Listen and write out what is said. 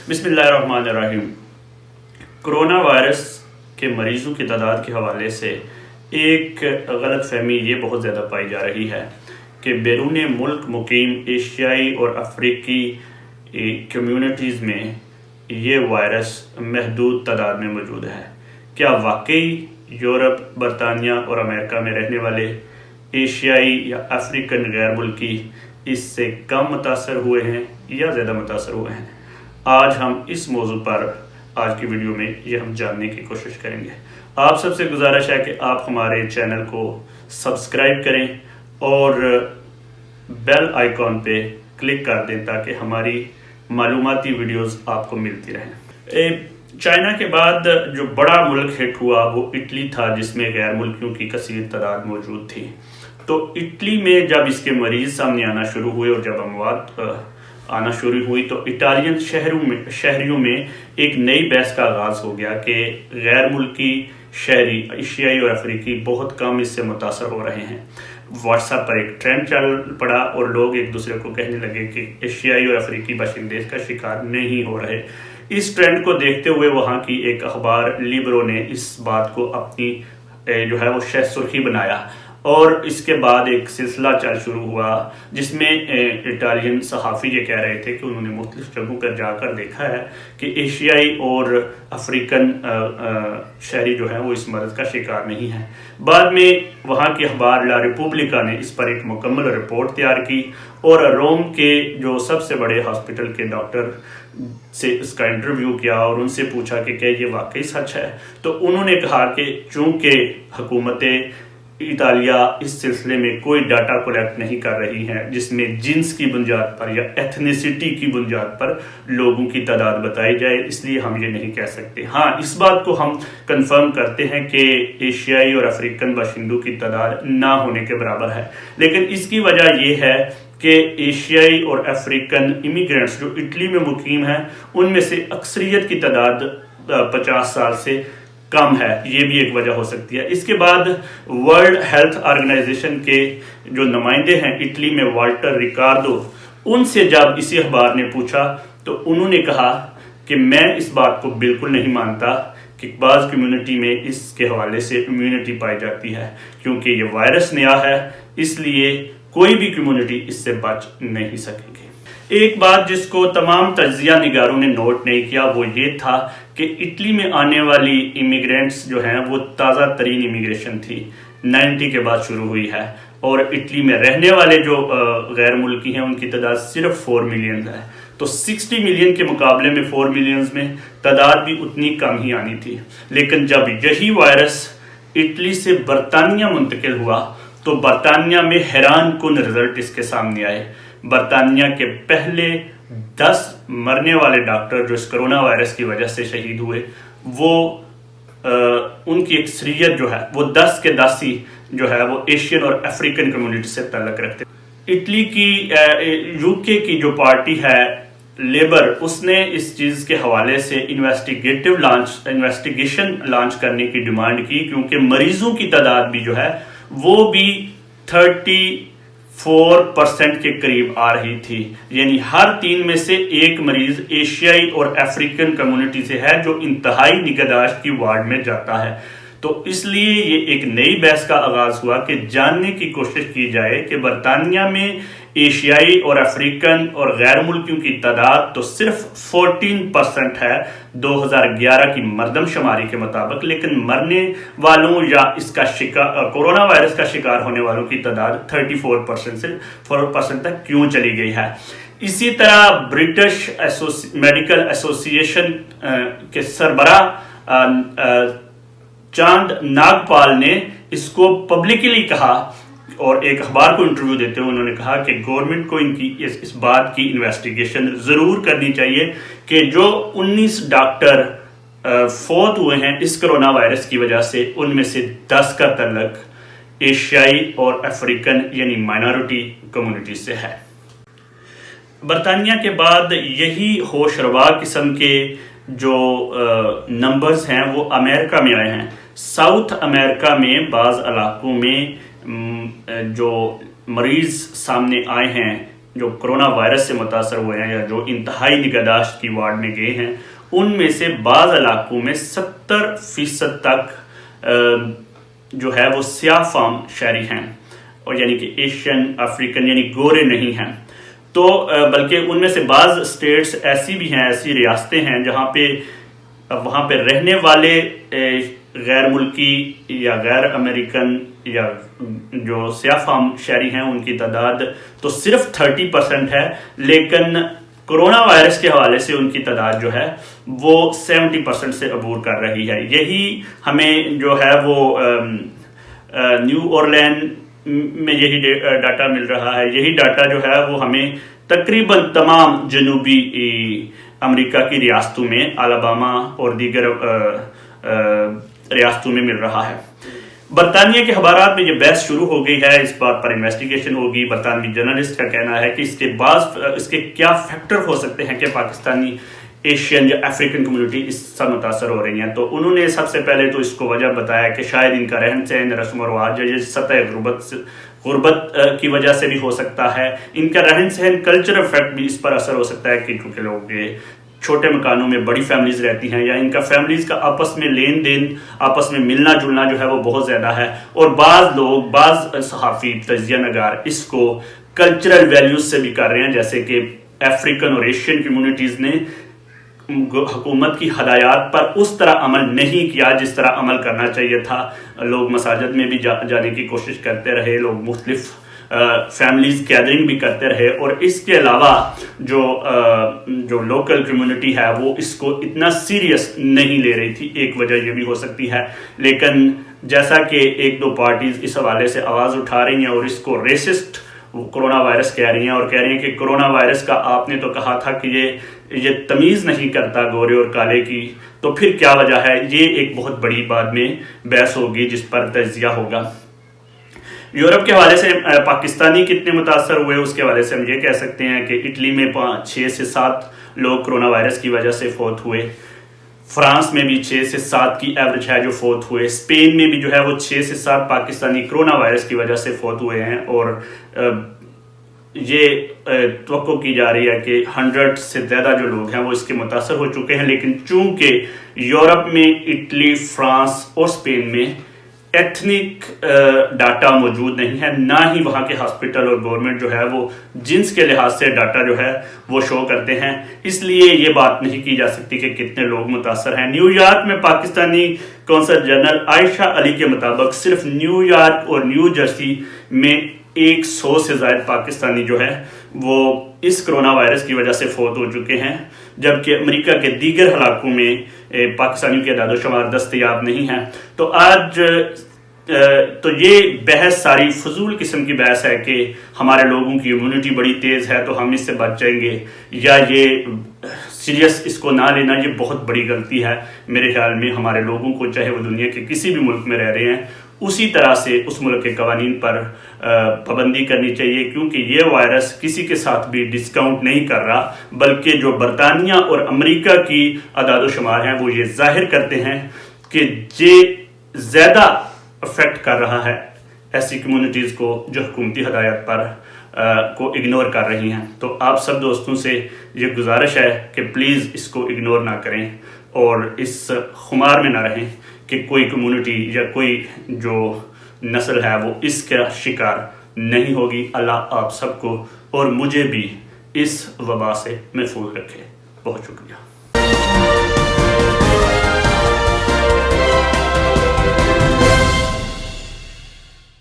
بسم اللہ الرحمن الرحیم۔ کرونا وائرس کے مریضوں کی تعداد کے حوالے سے ایک غلط فہمی یہ بہت زیادہ پائی جا رہی ہے کہ بیرون ملک مقیم ایشیائی اور افریقی کمیونٹیز میں یہ وائرس محدود تعداد میں موجود ہے۔ کیا واقعی یورپ، برطانیہ اور امریکہ میں رہنے والے ایشیائی یا افریقن غیر ملکی اس سے کم متاثر ہوئے ہیں یا زیادہ متاثر ہوئے ہیں؟ آج ہم اس موضوع پر آج کی ویڈیو میں یہ ہم جاننے کی کوشش کریں گے۔ آپ سب سے گزارش ہے کہ آپ ہمارے چینل کو سبسکرائب کریں اور بیل آئیکن پہ کلک کر دیں تاکہ ہماری معلوماتی ویڈیوز آپ کو ملتی رہیں۔ چائنا کے بعد جو بڑا ملک ہٹ ہوا وہ اٹلی تھا، جس میں غیر ملکیوں کی کثیر تعداد موجود تھی۔ تو اٹلی میں جب اس کے مریض سامنے آنا شروع ہوئے اور جب اموات آنا شروع ہوئی تو اٹالین شہریوں میں ایک نئی بحث کا آغاز ہو گیا کہ غیر ملکی شہری ایشیائی اور افریقی بہت کم اس سے متاثر ہو رہے ہیں۔ واٹس ایپ پر ایک ٹرینڈ چل پڑا اور لوگ ایک دوسرے کو کہنے لگے کہ ایشیائی اور افریقی باشندے کا شکار نہیں ہو رہے۔ اس ٹرینڈ کو دیکھتے ہوئے وہاں کی ایک اخبار لیبرو نے اس بات کو اپنی وہ شہ سرخی بنایا اور اس کے بعد ایک سلسلہ چل شروع ہوا جس میں اٹالین صحافی یہ کہہ رہے تھے کہ انہوں نے مختلف جگہوں پر جا کر دیکھا ہے کہ ایشیائی اور افریقن شہری جو ہیں وہ اس مرض کا شکار نہیں ہیں۔ بعد میں وہاں کی اخبار لا ریپوبلکا نے اس پر ایک مکمل رپورٹ تیار کی اور روم کے جو سب سے بڑے ہاسپٹل کے ڈاکٹر سے اس کا انٹرویو کیا اور ان سے پوچھا کہ کیا یہ واقعی سچ ہے۔ تو انہوں نے کہا کہ چونکہ حکومت اٹالیہ اس سلسلے میں کوئی ڈاٹا کلیکٹ نہیں کر رہی ہے جس میں جنس کی بنیاد پر یا ایتھنیسٹی کی بنیاد پر لوگوں کی تعداد بتائی جائے، اس لیے ہم یہ نہیں کہہ سکتے۔ ہاں، اس بات کو ہم کنفرم کرتے ہیں کہ ایشیائی اور افریقن باشندوں کی تعداد نہ ہونے کے برابر ہے، لیکن اس کی وجہ یہ ہے کہ ایشیائی اور افریقن امیگرینٹس جو اٹلی میں مقیم ہیں ان میں سے اکثریت کی تعداد 50 سال سے کم ہے، یہ بھی ایک وجہ ہو سکتی ہے۔ اس کے بعد ورلڈ ہیلتھ آرگنائزیشن کے جو نمائندے ہیں اٹلی میں والٹر ریکارڈو، ان سے جب اسی اخبار نے پوچھا تو انہوں نے کہا کہ میں اس بات کو بالکل نہیں مانتا کہ بعض کمیونٹی میں اس کے حوالے سے امیونٹی پائی جاتی ہے، کیونکہ یہ وائرس نیا ہے، اس لیے کوئی بھی کمیونٹی اس سے بچ نہیں سکے گی۔ ایک بات جس کو تمام تجزیہ نگاروں نے نوٹ نہیں کیا وہ یہ تھا کہ اٹلی میں آنے والی امیگرینٹس جو ہیں وہ تازہ ترین امیگریشن تھی، 90 کے بعد شروع ہوئی ہے، اور اٹلی میں رہنے والے جو غیر ملکی ہیں ان کی تعداد صرف 4 ملین ہے۔ تو 60 ملین کے مقابلے میں 4 ملینز میں تعداد بھی اتنی کم ہی آنی تھی، لیکن جب یہی وائرس اٹلی سے برطانیہ منتقل ہوا تو برطانیہ میں حیران کن رزلٹ اس کے سامنے آئے۔ برطانیہ کے پہلے 10 مرنے والے ڈاکٹر جو اس کرونا وائرس کی وجہ سے شہید ہوئے وہ ان کی اکثریت جو ہے وہ 10 کے 10 ہی جو ہے وہ ایشین اور افریقن کمیونٹی سے تعلق رکھتے۔ اٹلی کی یو کے کی جو پارٹی ہے لیبر، اس نے اس چیز کے حوالے سے انویسٹیگیشن لانچ کرنے کی ڈیمانڈ کی، کیونکہ مریضوں کی تعداد بھی جو ہے وہ بھی 34% کے قریب آ رہی تھی، یعنی ہر 3 میں سے ایک مریض ایشیائی اور افریقن کمیونٹی سے ہے جو انتہائی نگہداشت کی وارڈ میں جاتا ہے۔ تو اس لیے یہ ایک نئی بحث کا آغاز ہوا کہ جاننے کی کوشش کی جائے کہ برطانیہ میں ایشیائی اور افریقن اور غیر ملکیوں کی تعداد تو صرف 14% ہے 2011 کی مردم شماری کے مطابق، لیکن مرنے والوں یا اس کا کورونا وائرس کا شکار ہونے والوں کی تعداد 34% سے 4% تک کیوں چلی گئی ہے۔ اسی طرح برٹش میڈیکل ایسوسی ایشن کے سربراہ چاند ناگپال نے اس کو پبلکلی کہا اور ایک اخبار کو انٹرویو دیتے ہوئے انہوں نے کہا کہ گورنمنٹ کو اس بات کی انویسٹیگیشن ضرور کرنی چاہیے کہ جو 19 ڈاکٹر فوت ہوئے ہیں اس کرونا وائرس کی وجہ سے ان میں سے 10 کا تعلق ایشیائی اور افریقن یعنی مائنورٹی کمیونٹی سے ہے۔ برطانیہ کے بعد یہی ہوش روا قسم کے جو نمبرز ہیں وہ امریکہ میں آئے ہیں۔ ساؤتھ امریکہ میں بعض علاقوں میں جو مریض سامنے آئے ہیں جو کرونا وائرس سے متاثر ہوئے ہیں یا جو انتہائی نگہداشت کی وارڈ میں گئے ہیں، ان میں سے بعض علاقوں میں 70% تک جو ہے وہ سیاہ فام شہری ہیں، اور یعنی کہ ایشین افریقن یعنی گورے نہیں ہیں. تو بلکہ ان میں سے بعض اسٹیٹس ایسی بھی ہیں، ایسی ریاستیں ہیں جہاں پہ وہاں پہ رہنے والے غیر ملکی یا غیر امریکن یا جو سیاہ فام شہری ہیں ان کی تعداد تو صرف 30% ہے، لیکن کرونا وائرس کے حوالے سے ان کی تعداد جو ہے وہ 70% سے عبور کر رہی ہے. یہی ہمیں جو ہے وہ نیو اورلینڈ میں یہی ڈاٹا مل رہا ہے. یہی ڈاٹا جو ہے وہ ہمیں تقریباً تمام جنوبی امریکہ کی ریاستوں میں، الاباما اور دیگر ریاستوں میں مل رہا ہے. برطانیہ کے اخبارات میں یہ بحث شروع ہو گئی ہے، اس بات پر انویسٹیگیشن ہوگی. برطانوی جرنلسٹ کا کہنا ہے کہ اس کے کیا فیکٹر ہو سکتے ہیں کہ پاکستانی ایشین یا افریقن کمیونٹی اس سے متاثر ہو رہی ہیں. تو انہوں نے سب سے پہلے تو اس کو وجہ بتایا کہ شاید ان کا رہن سہن، رسم و رواج یا سطح غربت کی وجہ سے بھی ہو سکتا ہے. ان کا رہن سہن کلچرل افیکٹ بھی اس پر اثر ہو سکتا ہے کہ چونکہ لوگ چھوٹے مکانوں میں بڑی فیملیز رہتی ہیں، یا ان کا فیملیز کا آپس میں لین دین، آپس میں ملنا جلنا جو ہے وہ بہت زیادہ ہے. اور بعض صحافی، تجزیہ نگار اس کو کلچرل ویلیوز سے بھی کر رہے ہیں، جیسے کہ افریقن اور ایشین کمیونٹیز نے حکومت کی ہدایات پر اس طرح عمل نہیں کیا جس طرح عمل کرنا چاہیے تھا. لوگ مساجد میں بھی جانے کی کوشش کرتے رہے، لوگ مختلف فیملیز گیدرنگ بھی کرتے رہے، اور اس کے علاوہ جو لوکل کمیونٹی ہے وہ اس کو اتنا سیریس نہیں لے رہی تھی. ایک وجہ یہ بھی ہو سکتی ہے. لیکن جیسا کہ ایک دو پارٹیز اس حوالے سے آواز اٹھا رہی ہیں اور اس کو ریسسٹ کرونا وائرس کہہ رہی ہیں، اور کہہ رہی ہیں کہ کرونا وائرس کا آپ نے تو کہا تھا کہ یہ تمیز نہیں کرتا گورے اور کالے کی، تو پھر کیا وجہ ہے. یہ ایک بہت بڑی بعد میں بحث ہوگی جس پر تجزیہ ہوگا. یورپ کے حوالے سے پاکستانی کتنے متاثر ہوئے اس کے حوالے سے ہم یہ کہہ سکتے ہیں کہ اٹلی میں 6 سے 7 لوگ کرونا وائرس کی وجہ سے فوت ہوئے. فرانس میں بھی 6 سے 7 کی ایوریج ہے جو فوت ہوئے. اسپین میں بھی جو ہے وہ 6 سے 7 پاکستانی کرونا وائرس کی وجہ سے فوت ہوئے ہیں، اور یہ توقع کی جا رہی ہے کہ 100 سے زیادہ جو لوگ ہیں وہ اس کے متاثر ہو چکے ہیں. لیکن چونکہ یورپ میں اٹلی، فرانس اور اسپین میں ایتھنک ڈاٹا موجود نہیں ہے، نہ ہی وہاں کے ہاسپٹل اور گورنمنٹ جو ہے وہ جنس کے لحاظ سے ڈاٹا جو ہے وہ شو کرتے ہیں، اس لیے یہ بات نہیں کی جا سکتی کہ کتنے لوگ متاثر ہیں. نیو یارک میں پاکستانی کونسل جنرل عائشہ علی کے مطابق صرف نیو یارک اور نیو جرسی میں 100 سے زائد پاکستانی جو ہے وہ اس کرونا وائرس کی وجہ سے فوت ہو چکے ہیں، جبکہ امریکہ کے دیگر علاقوں میں پاکستانیوں کے اعداد و شمار دستیاب نہیں ہیں. تو آج تو یہ بحث ساری فضول قسم کی بحث ہے کہ ہمارے لوگوں کی امیونٹی بڑی تیز ہے تو ہم اس سے بچ جائیں گے، یا یہ سیریس اس کو نہ لینا، یہ بہت بڑی غلطی ہے میرے خیال میں. ہمارے لوگوں کو چاہے وہ دنیا کے کسی بھی ملک میں رہ رہے ہیں اسی طرح سے اس ملک کے قوانین پر پابندی کرنی چاہیے، کیونکہ یہ وائرس کسی کے ساتھ بھی ڈسکاؤنٹ نہیں کر رہا، بلکہ جو برطانیہ اور امریکہ کی اعداد و شمار ہیں وہ یہ ظاہر کرتے ہیں کہ یہ زیادہ افیکٹ کر رہا ہے ایسی کمیونٹیز کو جو حکومتی ہدایت پر کو اگنور کر رہی ہیں. تو آپ سب دوستوں سے یہ گزارش ہے کہ پلیز اس کو اگنور نہ کریں اور اس خمار میں نہ رہیں کہ کوئی کمیونٹی یا کوئی جو نسل ہے وہ اس کا شکار نہیں ہوگی. اللہ آپ سب کو اور مجھے بھی اس وبا سے محفوظ رکھے. بہت شکریہ.